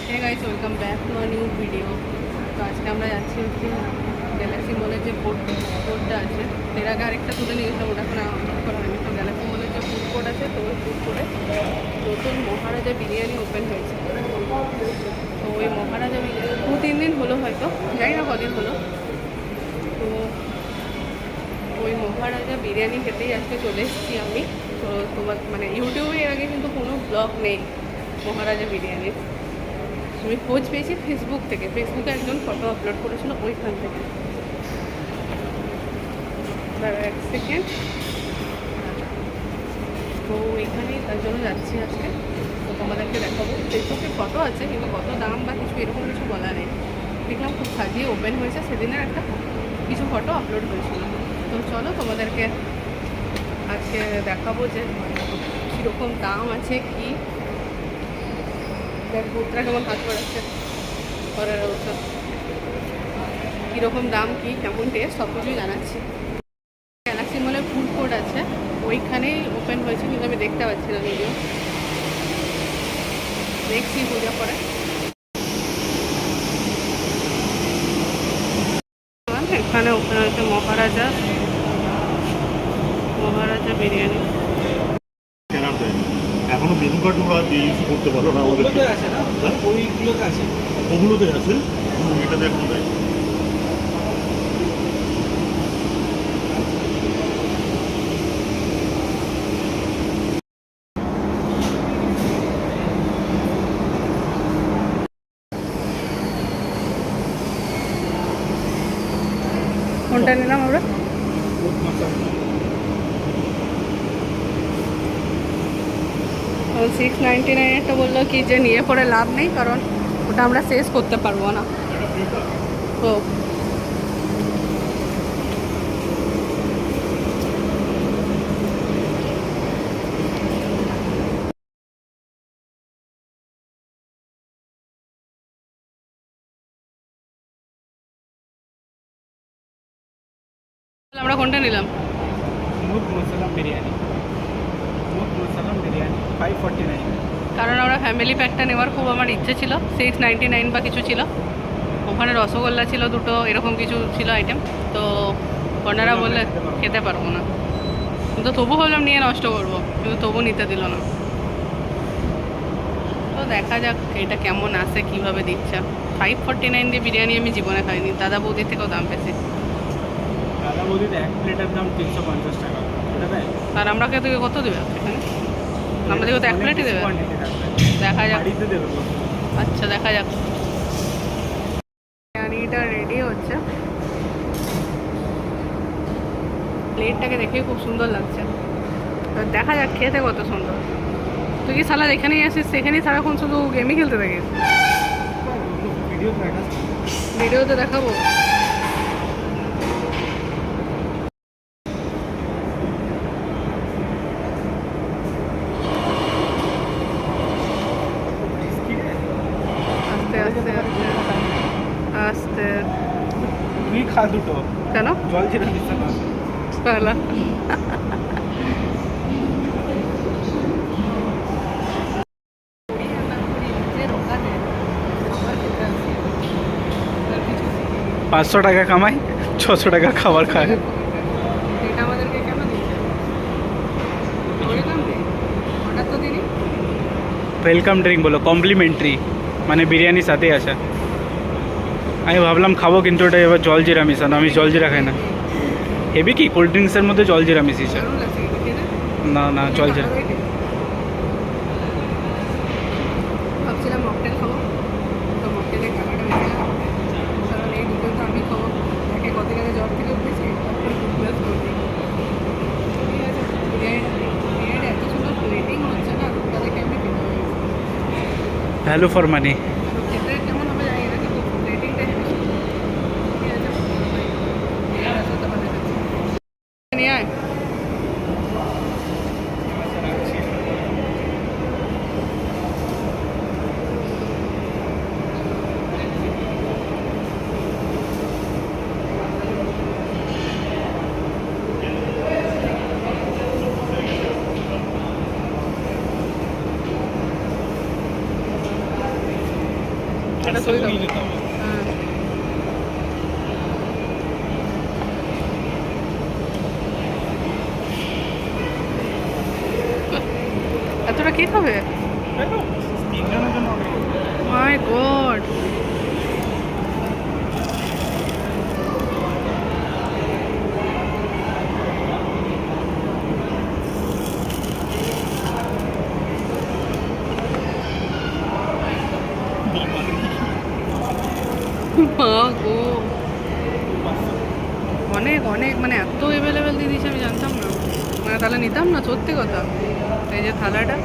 Hey guys welcome back to a new video. তো আজকে আমরা যাচ্ছি হচ্ছে গ্যালাক্সি মলের যে কোর্টটা আছে, এর আগে আরেকটা তুলে নিয়ে গেছিলাম, ওটা এখন আপলোড করা হয়নি। তো গ্যালাক্সি মলের যে ফুড কোর্ট আছে, তো ওই ফুড কোর্টে নতুন মহারাজা বিরিয়ানি ওপেন হয়েছে। তো ওই মহারাজা বিরিয়ানি 2-3 দিন হলো, হয়তো জানি না কদিন হলো। তো ওই মহারাজা বিরিয়ানি খেতেই আজকে চলে এসেছি আমি। তো তোমার মানে ইউটিউবে এর আগে কিন্তু কোনো ব্লগ নেই মহারাজা বিরিয়ানির। আমি খোঁজ পেয়েছি ফেসবুক থেকে, ফেসবুকে একজন ফটো আপলোড করেছিল ওইখান থেকে। এক সেকেন্ড। তো ওইখানেই তার জন্য যাচ্ছি আজকে। তো তোমাদেরকে দেখাবো, ফেসবুকে ফটো আছে কিন্তু কত দাম বা কিছু এরকম কিছু বলা নেই। দেখলাম খুব সাজিয়ে ওপেন হয়েছে, সেদিনের একটা কিছু ফটো আপলোড হয়েছিল। তো চলো তোমাদেরকে আজকে দেখাবো যে কীরকম দাম আছে, কি দেখ পুত্রা কেমন হাত বাড়াচ্ছে ঘরের অবস্থা, কীরকম দাম, কি কেমন টেস্ট, সব কিছুই জানাচ্ছি। গ্যালাক্সি মলের ফুড কোর্ট আছে, ওইখানেই ওপেন হয়েছে, কিন্তু আমি দেখতে পাচ্ছি না ভিডিও, দেখছি পূজা করে। এখানে ওপেন হয়েছে মহারাজা বিরিয়ানি। এখনো মেনু কার্ড ওরা ইউজ করতে পারো না, ওগুলোতে আছে না, ওইগুলোতে আছে, ওগুলোতে আছে, এটাতে এখনো দেয়। কোনটা নিলাম আমরা? 699 বললো কি যে নিয়ে পরে লাভ নেই, কারণ ওটা আমরা শেষ করতে পারবো না। তো আমরা কোনটা নিলাম? স্মুথ মশলা বিরিয়ানি, 549। কারণ আমরা ফ্যামিলি প্যাকটা নেওয়ার খুব আমার ইচ্ছে ছিল, 699 বা কিছু ছিল। ওখানে রসগোল্লা ছিল দুটো, এরকম কিছু ছিল আইটেম। তো ওনারা বললে খেতে পারবো না, কিন্তু তবু ভাবলাম নিয়ে নষ্ট করবো, কিন্তু তবু নিতে দিল না। তো দেখা যাক এটা কেমন আসে, কীভাবে দিচ্ছে। 549 দিয়ে বিরিয়ানি আমি জীবনে খাইনি, দাদা বৌদির থেকেও দাম বেশি। দাদা বৌদির এক প্লেটের দাম 350 টাকা, ওটা দেয়। আর আমরা খেতে কত দেবে এখানে? আমাদেরকে তো এক প্লেটই দেবে। দেখা যাক, দেবে। আচ্ছা দেখা যাক। বিরিয়ানিটা রেডি হচ্ছে, প্লেটটাকে দেখেই খুব সুন্দর লাগছে। দেখা যাক খেতে কত সুন্দর। তুই কি সালা যেখানেই আসিস সেখানেই সারাক্ষণ শুধু গেমই খেলতে থাকিস? ভিডিওতে দেখাবো। আস্তে আস্তে আস্তে আস্তে। তুই খা দুটো। কেন? জল ছেড়ে দিচ্ছে না পালা। $500 টাকা কামাই, 600 টাকা খাবার খায়। এটা আমাদেরকে কেন দিচ্ছে? ওটা তো দিনই ওয়েলকাম ড্রিঙ্ক বলো, কমপ্লিমেন্টারি, মানে বিরিয়ানির সাথেই আছে। আমি ভাবলাম খাবো, কিন্তু ওটা এবার জল জিরা মিশানো, আমি জল জিরা খাই না। হেবি কি কোল্ড ড্রিঙ্কসের মধ্যে জল জিরা মিশিয়েছে? দারুণ লাগছে কিন্তু খেতে। না না, জল জিরা। ভাবছিলাম মকটেল খাবো, তো মকটেলের টাকাটা বেশি লাগবে, কারণ এই দুটো তো আমি খাবো। একে কদিন আগে জ্বর থেকে উঠেছি, তারপরে টুথব্রাশ করছি। ঠিক আছে, বিরিয়ানিটা এত সুন্দর প্লেটিং হচ্ছে না, ওটা দেখে আমি খেতে হয়ে গেছি। Value for money. খেতে কেমন হবে জানি না, কিন্তু প্লেটিংটা হেবি সুন্দর। ঠিক আছে, এবার আসো তোমাদের কাছে নিয়ে আয়। এটা সই দাও। হ্যাঁ। এতটা কে খাবে? তিনজনের জন্য অনেক। মাই গড, মা গো, অনেক অনেক মানে এত অ্যাভেলেবেল দিয়ে দিয়েছে আমি জানতাম না, মানে তাহলে নিতাম না, সত্যি কথা। এই যে থালাটা,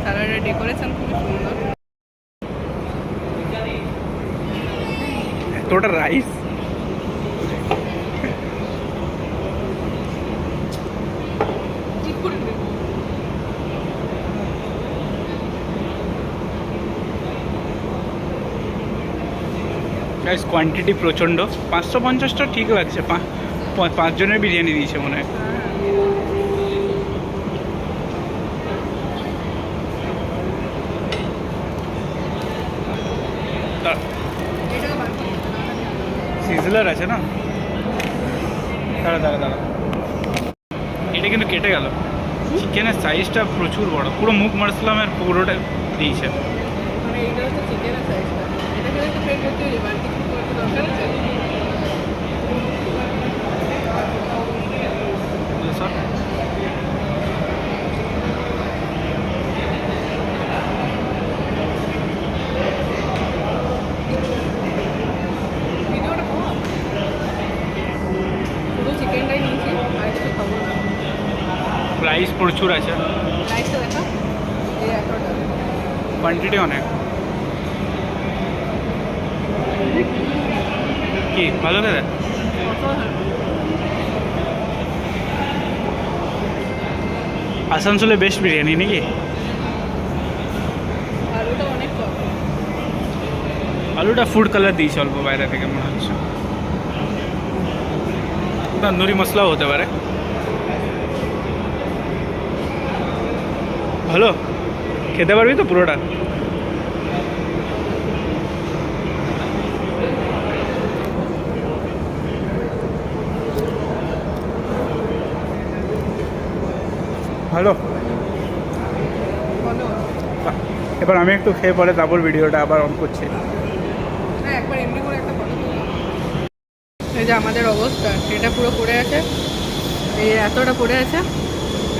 থালাটার ডেকোরেশন খুবই সুন্দর। এতটা রাইস, গাইস কোয়ান্টিটি প্রচণ্ড। 550টা ঠিক লাগছে, 5 জনের বিরিয়ানি দিয়েছে মনে হয়। সিজলার আছে না, দাঁড়া দাঁড়া দাঁড়া, এটা কিন্তু কেটে গেল। চিকেনের সাইজটা প্রচুর বড়, পুরো মুখ মশলামের পুরোটা দিয়েছে। মানে এইটা হচ্ছে চিকেনের সাইজটা, এটা খেলে তো পেট ভর্তি হয়ে যাবে, আর কিছু করতে দরকার আছে? ভিডিওটা কম, শুধু চিকেনটাই নিয়েছি, আর কিছু খাবো না। প্রাইস প্রচুর আছে, রাইসটা দেখা, এই এতটা। কোয়ান্টিটি অনেক। কি ভালো খেতে? আসানসোলে বেস্ট বিরিয়ানি নাকি? আলুটা অনেক কম। আলুটা ফুড কালার দিয়েছে অল্প বাইরে থেকে মনে হচ্ছে, তন্দুরি মশলাও হতে পারে। ভালো, খেতে পারবি তো পুরোটা? ভালো। বলো। বাহ, এবার আমি একটু খেয়ে পরে তারপর ভিডিওটা আবার অন করছি। হ্যাঁ, একবার এমনি করে একটা ফটো তুললাম। এই যে আমাদের অবস্থা, এটা পুরো পড়ে আছে, এই এতটা পড়ে আছে,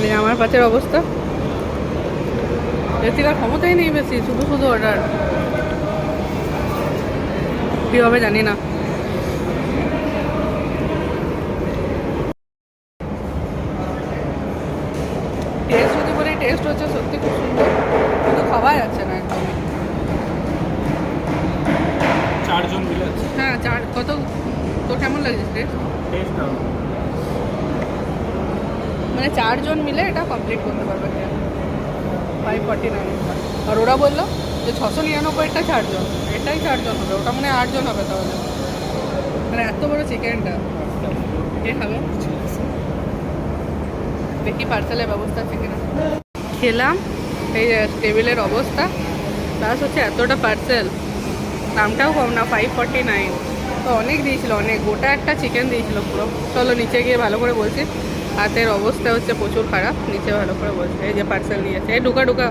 এই যে আমার পাশের অবস্থা। এর থেকে আর ক্ষমতাই নেই বেশি, শুধু শুধু অর্ডার। কী হবে জানি না। টেস্ট যদি বলি, টেস্ট হচ্ছে সত্যি খুব সুন্দর, কিন্তু খাওয়া যাচ্ছে না একদমই। 4 জন মিলে হ্যাঁ, কত তোর কেমন লাগছে টেস্ট? মানে 4 জন মিলে এটা কমপ্লিট করতে পারবে 549। আর ওরা বললো যে 699টা 4 জন, এটাই 4 জন হবে, ওটা মানে 8 জন হবে তাহলে। মানে এত বড় চিকেনটা কে খাবে? দেখি পার্সেলের ব্যবস্থা আছে কিনা। খেলাম, এই যে টেবিলের অবস্থা, প্লাস হচ্ছে এতটা পার্সেল, দামটাও কম না, 549। তো অনেক দিয়েছিল, অনেক, গোটা একটা চিকেন দিয়েছিল পুরো। চলো নিচে গিয়ে ভালো করে বলছি, হাতের অবস্থা হচ্ছে প্রচুর খারাপ, নিচে ভালো করে বলছি। এই যে পার্সেল নিয়েছে, এই ঢুকা ঢুকা